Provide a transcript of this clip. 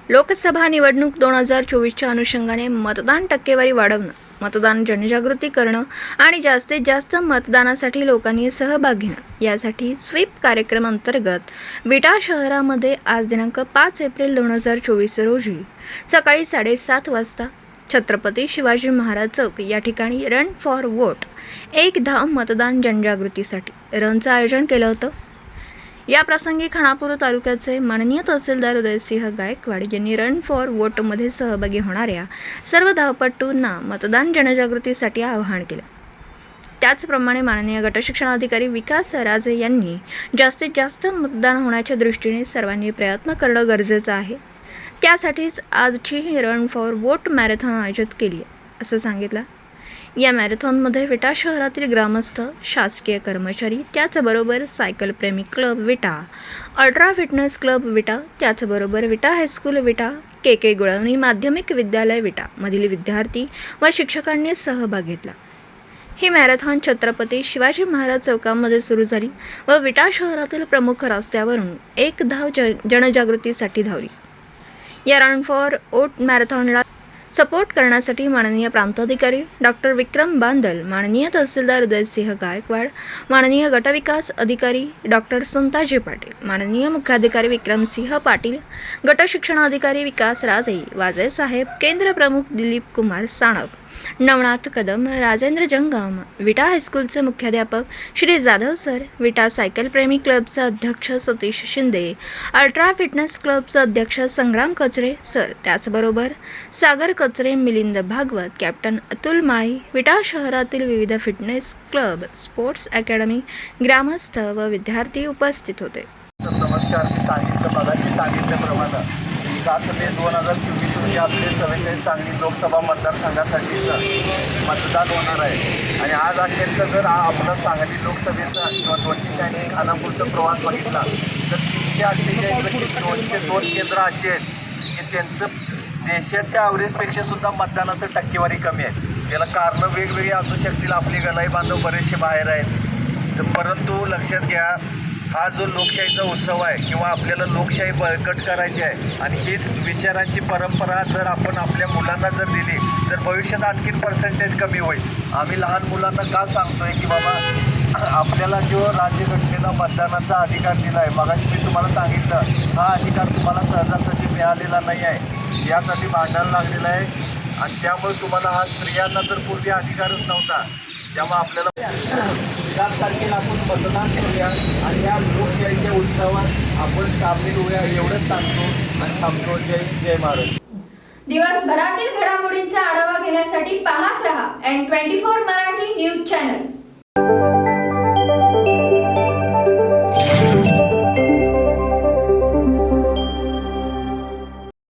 लोकसभा निवडणूक 2024च्या अनुषंगाने मतदान टक्केवारी वाढवणं, मतदान जनजागृती करणं आणि जास्तीत जास्त मतदानासाठी लोकांनी सहभाग घेणं यासाठी स्वीप कार्यक्रम अंतर्गत विटा शहरामध्ये आज दिनांक 5 एप्रिल 2024 रोजी सकाळी 7:30 वाजता छत्रपती शिवाजी महाराज चौक या ठिकाणी रन फॉर वोट एक धाव मतदान जनजागृतीसाठी रनचं आयोजन केलं होतं। या प्रसंगी खानापूर तालुक्याचे माननीय तहसीलदार उदयसिंह गायकवाड यांनी रन फॉर वोटमध्ये सहभागी होणाऱ्या सर्व धावपटूंना मतदान जनजागृतीसाठी आवाहन केलं। त्याचप्रमाणे माननीय गटशिक्षणाधिकारी विकास राजे यांनी जास्तीत जास्त मतदान होण्याच्या दृष्टीने सर्वांनी प्रयत्न करणं गरजेचं आहे। त्यासाठीच आजची रन फॉर वोट मॅरेथॉन आयोजित केली आहे असं सांगितलं। या मॅरेथॉनमध्ये विटा शहरातील ग्रामस्थ, शासकीय कर्मचारी, त्याचबरोबर सायकल प्रेमी क्लब विटा, अल्ट्रा फिटनेस क्लब विटा, त्याचबरोबर विटा हायस्कूल विटा, के गुळवणी माध्यमिक विद्यालय विटा मधील विद्यार्थी व शिक्षकांनी सहभाग घेतला। ही मॅरेथॉन छत्रपती शिवाजी महाराज चौकामध्ये सुरू झाली व विटा शहरातील प्रमुख रस्त्यावरून एक धाव जनजागृतीसाठी धावली। या रन फॉर वोट मॅरेथॉनला सपोर्ट करण्यासाठी माननीय प्रांताधिकारी डॉक्टर विक्रम बांदल, माननीय तहसीलदार उदयसिंह गायकवाड, माननीय गटविकास अधिकारी डॉक्टर संताजी पाटील, माननीय मुख्याधिकारी विक्रमसिंह पाटील, गटशिक्षणाधिकारी विकास राजे, वाजे साहेब, केंद्र प्रमुख दिलीप कुमार साणप, नवनाथ कदम, राजेंद्र जंगम, विटा हायस्कूलचे मुख्याध्यापक श्री जाधव सर, विटा सायकल प्रेमी क्लबचा अध्यक्ष सतीश शिंदे, अल्ट्रा फिटनेस क्लबचा अध्यक्ष संग्राम कचरे सर, त्याचबरोबर सागर कचरे, मिलिंद भागवत, कॅप्टन अतुल माळी, विटा शहरातील विविध फिटनेस क्लब, स्पोर्ट्स अकॅडमी, ग्रामस्थ व विद्यार्थी उपस्थित होते। नमस्कार। मी सांगितल्याप्रमाणे 7 मे 2024 रोजी आपले 44 सांगली लोकसभा मतदारसंघासाठीचं मतदान होणार आहे आणि आज अखेरचा जर आपला सांगली लोकसभेचा किंवा 201 खानापूरचा प्रवास बघितला तर 348 202 केंद्र अशी आहेत की त्यांचं देशाच्या ॲव्हरेजपेक्षा सुद्धा मतदानाचं टक्केवारी कमी आहे। याला कारणं वेगवेगळी असू शकतील, आपले गलाई बांधव बरेचसे बाहेर आहेत, परंतु लक्षात घ्या हा जो लोकशाहीचा उत्सव आहे किंवा आपल्याला लोकशाही बळकट करायची आहे आणि हीच विचारांची परंपरा जर आपण आपल्या मुलांना जर दिली तर भविष्यात आणखीन पर्सेंटेज कमी होईल। आम्ही लहान मुलांना का सांगतोय की बाबा आपल्याला जो राज्यघटनेला मतदानाचा अधिकार दिला आहे, मगाशी मी तुम्हाला सांगितलं हा अधिकार तुम्हाला सहजासहजी मिळालेला नाही आहे, यासाठी भांडायला लागलेलं आहे आणि त्यामुळे तुम्हाला हा स्त्रियांना तर पूर्वी अधिकारच नव्हता, त्यामुळे आपल्याला 7 तारखेला आपण मतदान करूया आणि या लोकशाहीच्या उत्सवात आपण सामील होऊया एवढंच सांगतो आणि थांबतो। जय महाराज। दिवसभरातील घडामोडींचा आढावा घेण्यासाठी पाहत रहा N24 मराठी न्यूज चॅनल।